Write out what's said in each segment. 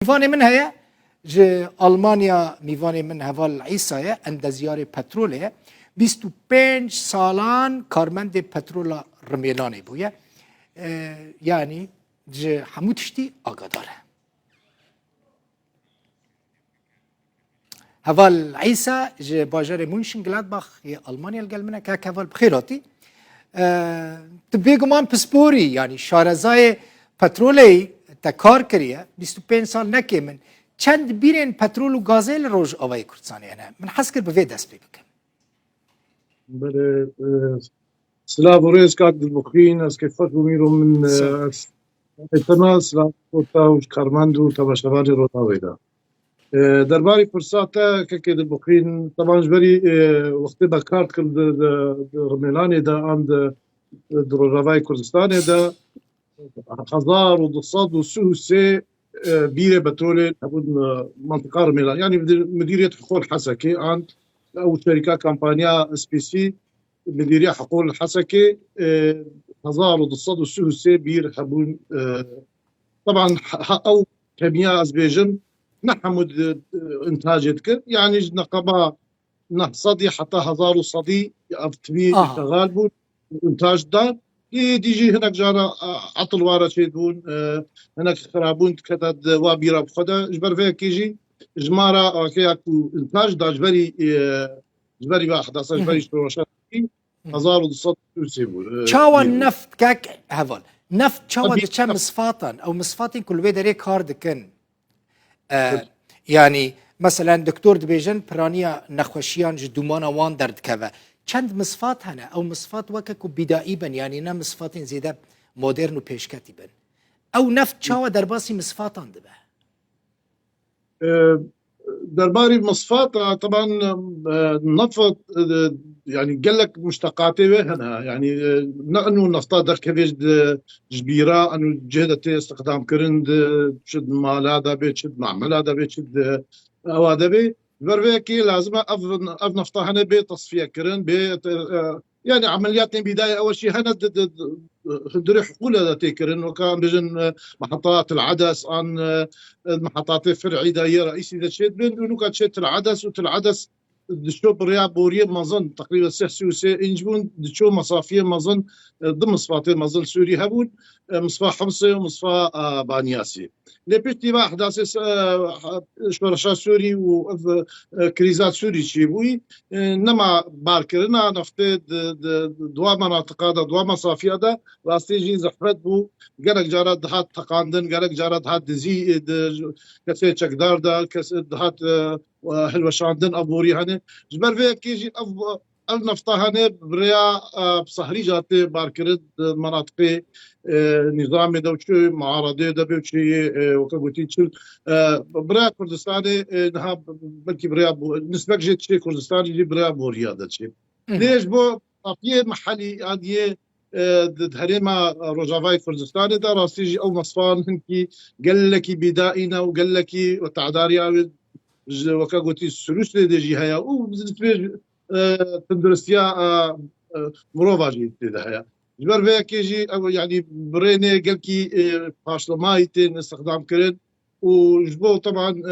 میوان من هیا ج آلمانیا میوان من هوال عیسایه اندازیار پتروله 25 سالان کارمند پترول رمیلانه بویه یعنی ج همو تشتی آگاداره هوال عیسا ج باجر مونشن گلادباخ آلمانیا الگلمنه که هوال بخیراتی تبیگمان پسپوری یعنی شارزای پترولی تکار کریه 25 سال نکی من چند بیرین پترول و گازل روز آوای کردستانی نه من حس کرد به دست بکن بله سلام ورز کات دلبخین از کفات بمیرم من اتنا سلام کوتاوش کارمندو تباشوار روتاویدا درباري فرصات كي دلبخين طبعا جبري وقت بكارت كل رميلاني دا عند دروجافاي كردستاني دا خزار وضصاد وسوسي بيرة بترول أبود منطقة رميلان يعني مديرية حقول حسكي عند أو شركة كامبانيا اس بي سي مديرية حقول الحسكي خزار وضصاد وسوسي بير حبون طبعا أو كيمياء أزبيجن نحمد إنتاجتك يعني نقبا نحصدي حتى هزار وصدي أفتمي شغال بون إنتاج دا يجي هناك جانا عطل وارا شيدون هناك خرابون كتاد وابيرا بخدا جبر فيها كيجي جمارا كياكو إنتاج دا جبري باحداث جبري شروشات هزار وصد يسيبون چاوا نفت كاك هفال نفت چاوا ده چه مصفاتن او مصفاتين كل بيدري كار دكن يعني مثلا دكتور دبيجن برانيا نخوشيان جدومانا وان درد كذا چند مصفات هنا او مصفات وككو بدائي بن يعني نا مصفاتين زيادة مودرن وبيشكاتي بن او نفت چاوا درباسي مصفاتان دبه درباري مصفات طبعا نفط يعني قال لك مشتقاته هنا يعني نحن نفطا دركبيج جبيرة انه جهدة استخدام كرند شد مال هذا بيت شد معمل هذا بيت شد او هذا بيت بربيكي لازم اف نفطا هنا بيت تصفية كرند بيت يعني عمليات بداية اول شيء هنا دري حقول هذا تيكرن وكان بجن محطات العدس عن المحطات الفرعية هي رئيسي ذا شيء بين انه كانت شيء العدس والعدس دشو بريا بوريه مازن تقريبا سحسي وسي انجبون دشو مصافيه مازن ضمن مصفاتين مازن سوري هبون مصفى حمصي ومصفى بانياسي لبيتي با احداث شورشا سوري وكريزات سوري شيبوي نما باركرنا نفتي دوا مناطق هذا دوا مصافي هذا راستيجي زحمت بو قالك جارات هات تقاندن قالك جارات هات دزي كسي تشكدار دا كسي هات وهلوشاندن ابوري هنه جبر في كيجي النفطه هنه بريا بصهري جاتي باركرد مناطق نظام دوشي معارضه دبوشي وكبوتي تشل بريا كردستاني نها بلكي بريا نسبه جيت شي كردستاني جي بريا بوريا دشي ليش بو طفيه محلي عاديه هريما روجافاي كردستاني دا راستيجي او مصفان هنكي قال لك بدائنا وقال لك وتعداريا وكاغوتي السلوش لديجي هيا وبزنسبيج تندرستيا مروفاجي هيا جبر فيها كيجي يعني بريني قالكي باشلمايتين استخدام كرن وجبو طبعا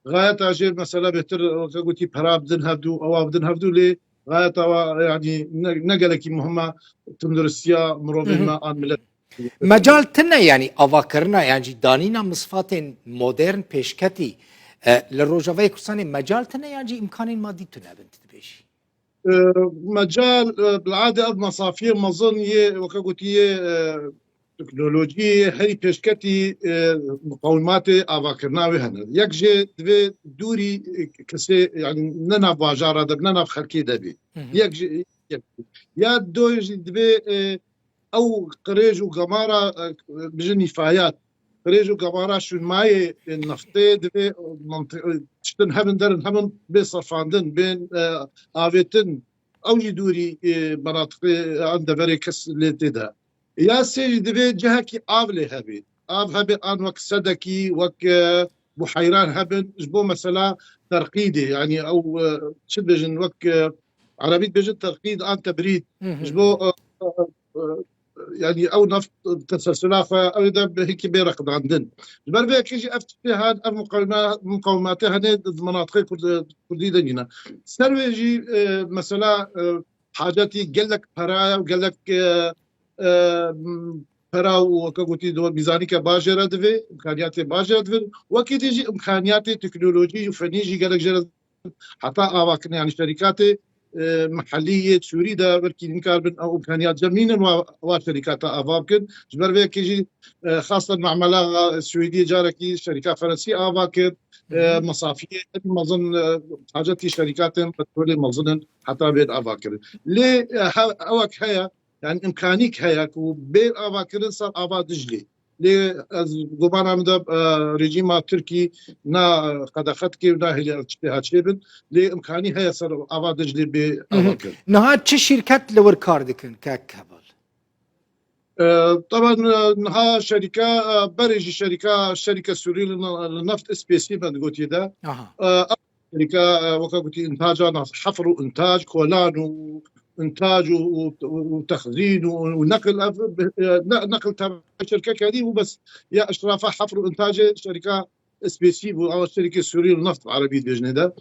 غايتها جي مسألة بهتر كاغوتي بهراب بدن هفدو او بدن هفدو لي غايتها يعني نقلكي مهمة تندرستيا مروفين ما آن ملت مجال تنا يعني أفاكرنا يعني دانينا مصفات مودرن بيشكتي للروجافاي كردستاني مجال تنا يعني إمكان مادي تنا بنت تبيشي مجال بالعادة مصافير مظن وكاغوتي تكنولوجيا هي بيشكتي مقاومات افاكرناوي هنا يكجي دبي دوري كسي يعني ننا باجارة دب ننا خلكي دبي يكجي يا دوج دبي او قريج وقمارة بجني فايات قريج وقمارة شو ماي النفطي دبي منطقة تشتن هبن درن هبن بصرفاندن بين آفيتن او يدوري مناطق عند فري كس اللي تدا يا سيدي دبي جهكي آفلي هبي آف هبي آن وك سدكي وك بحيران هبن جبو مثلا ترقيدي يعني او شد بجن وك عربيت بجن ترقيد آن تبريد جبو يعني او نفط تسلسلات او اذا هيك بيرقد عندن جبر بك يجي افتها مقاومات هذه مناطق كردي دنينا سرويجي مثلا حاجاتي قال لك برايا وقال لك برا وكقولتي دو ميزانيك باجرة دفي امكانيات باجرة دفي وكيد يجي امكانيات تكنولوجي وفنيجي قال لك جرى حتى أواكن يعني شركات محليه سوري دا بركي نكاربن او امكانيات زمين وشركات افاكن جبر بك يجي خاصه مع ملاغه السويديه جاركي شركات فرنسيه افاكن مصافيه مظن حاجات شركات بتقول مظن حتى بين افاكن ليه اوك هيا يعني امكانيك هيا وبين افاكن صار افا دجلي ليه زبانا مدب رجيم تركي نا قد اخذتك ونا هي اجتهاد شيبن لامكاني هي صار افا دجلي بافاكن نها چه شركت لور کار دکن کاک هبال طبعا نها شركه بريجي شركه سوريه للنفط اس بي سي ما قلت ده شركه وقلت انتاج حفر وانتاج كولان وانتاج وتخزين ونقل نقل تبع الشركه هذه وبس يا اشرافها حفر وانتاج شركه اس بي سي او الشركه السوريه للنفط العربي بجنده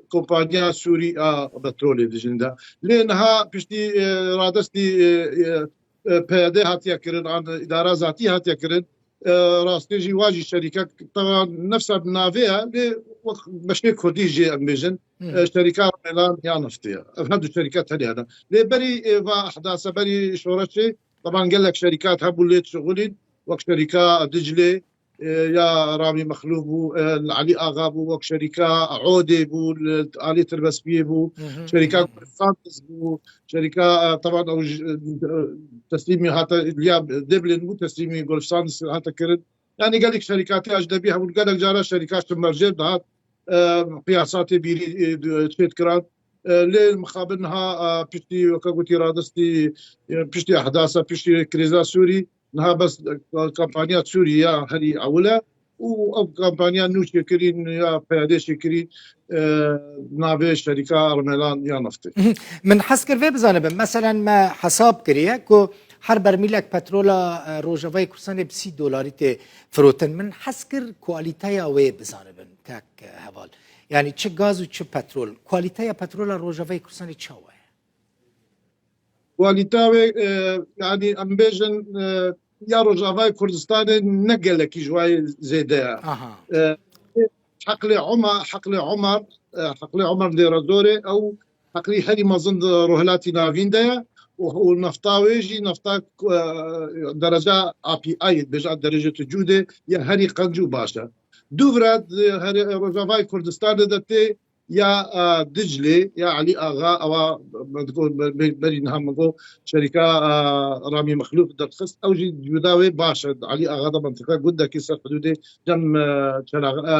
كومبانيا سوري بترول بجنده لانها بشتي رادستي پیاده هاتیا کردن عن اداره ذاتی هاتیا کردن راستیجی واجی شرکت طبعا نفسها بنافيها مشي كردي جي امبيجن شركات اعلان يا نفطيه هذو الشركات هذه بري احداث بري شورشي طبعا قال لك شركات هبوليت شغلين وقت شركه دجله يا رامي مخلوف علي اغا بو شركه عودي بو علي تربسبيه بو شركه سانتس بو شركه طبعا او تسليمي هاتا الياب دبلن مو تسليمي جولف سانتس هاتا كرد يعني قال لك شركات اجنبيه قال لك جارة شركات مرجل هات قياسات بيري تشيت كران للمخابنها بشتي وكاغوتي رادستي بشتي احداث بشتي كريزا سوري نها بس كامبانيات سوريا هذه أولى أو كامبانيا نوش يكرين يا بيادش يكرين نابش شركة رملان يا نفطي من حسكر في بزانبن مثلا ما حساب كريه كو هر برميلك بترولا روجافاي كورساني بسي دولاري تي فروتن من حسكر كواليتايا وي بزانبن كاك هوال يعني تش غاز و تش بترول كواليتايا بترولا روجافاي كورساني تشاوه كواليتاوي يعني امبيجن يا روجافاي كردستان نقلك جواي زيدا حقلي عمر دي رادوري او حقلي هذه ما ظن روهلاتي نافين دايا والنفطاوي جي نفطا درجة API بجا درجة جودة يا هري قنجو باشا دوفراد هري روجافاي كردستان دتي يا دجلي يا علي اغا او بري نهم شركه رامي مخلوف درخص او جوداوي باشا علي اغا ده منطقه قد كيسر حدودي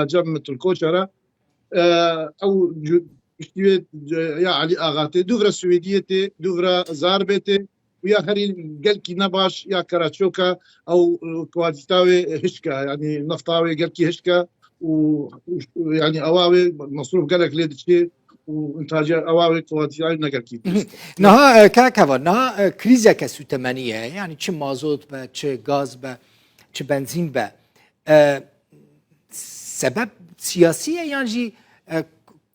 جم تركوشرا او يا علي اغاتي دوفرا سويديتي دوفرا زاربتي ويا هري قلكي نباش يا كراتشوكا او كواليتاوي هشكا يعني نفطاوي قلكي هشكا ويعني اواوي مصروف قالك ليدشي وانتاج اواوي كواليتاوي نقلكي نها كاكا نها كريزا كسوتمانيه يعني تش مازوت با تش غاز با تش بنزين با سبب سياسيه يعني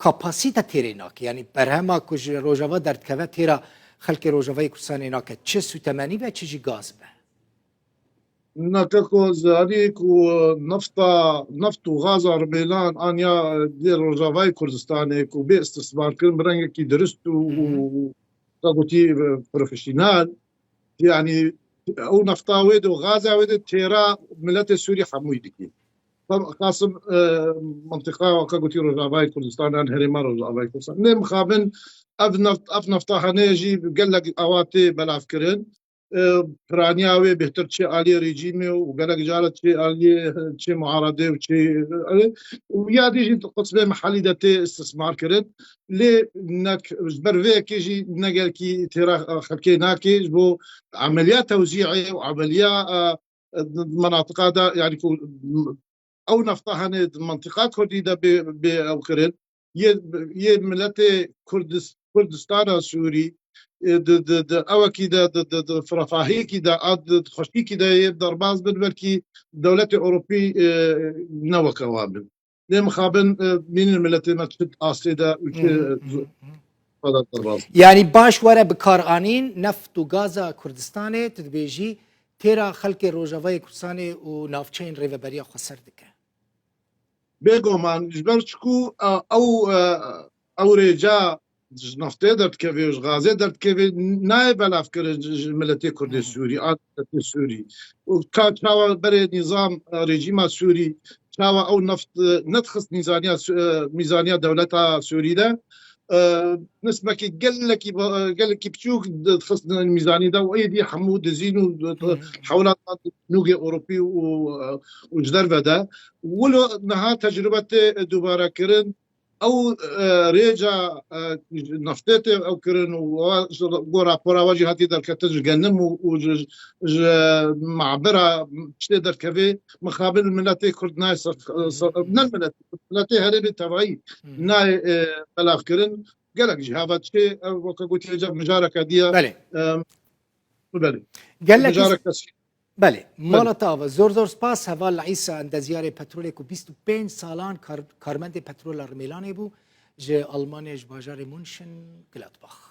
كاباسيتا تيريناك يعني برهما كوج روجافا دردكوا تيرا خلق روجافا كورسانيناك تش سوتماني با تش غاز با نكاكو زاريك نفط وغاز رميلان انيا دير روجافاي كردستاني وبي استثمار كل برنجة كي درست وقوتي بروفيشنال يعني او نفطاويد وغازاويد تيرا ملات سوري حمويدكي قاسم منطقه وكاغوتي روجافاي كردستان هريما روجافاي كردستان نم خابن افنفطا هنيجي قال لك اواتي بلافكرين برانياوي بهتر شيء عليه ريجيمي وقالك جالت شيء عليه شيء معارضه وشيء ويا ديجي قصبه محلي دتي استثمار كرت لي انك برفي كيجي نقل كي ترى خلكيناكي بو عمليات توزيعيه وعمليات مناطق هذا يعني او نفطها منطقات كرديده باوكرين يه ملتي كردستان سوري او كده فرفاهي كده خشي كده يقدر باز بالبركي دولة أوروبي نوى كوابل ليه مخابن من الملت ما تشد آسيدا فضل درباز يعني باش وره بکارانین نفت و گازا کردستان تدبیجی تیرا خلق روجاوای کردستان و نافچین ریوبریا خسر دکه بيجو مان جبرتشكو او رجا نفته درد كيفي غازي درد كيفي نائب الافكار ملتي كردي السوري السوري وكاوا بري نظام رجيم السوري كاوا او نفط ندخس ميزانيه دولتها سوريا نسبة قال لك بتشوك خصنا الميزانية ده وأيدي حمود زينو حولات نوغي أوروبي وجدر ده ولو نها تجربة دوباره كرن أو ريجا نفتته أو كرن وغورا بورا واجهاتي در كتج جنم وج معبرة تقدر كفي مقابل الملاتي كردنا من الملاتي هربي تبعي ناي بلاغ كرن قالك جهابات شيء وكقولت يجب مجاركة دي بله بله قال لك مجاركة بله مالتا زور زور سپاس هوال عیسی اندازیار پترول کو 25 سالان کارمند پترول رمیلانی بو ج آلمانیا ج بازار مونشن گلادباخ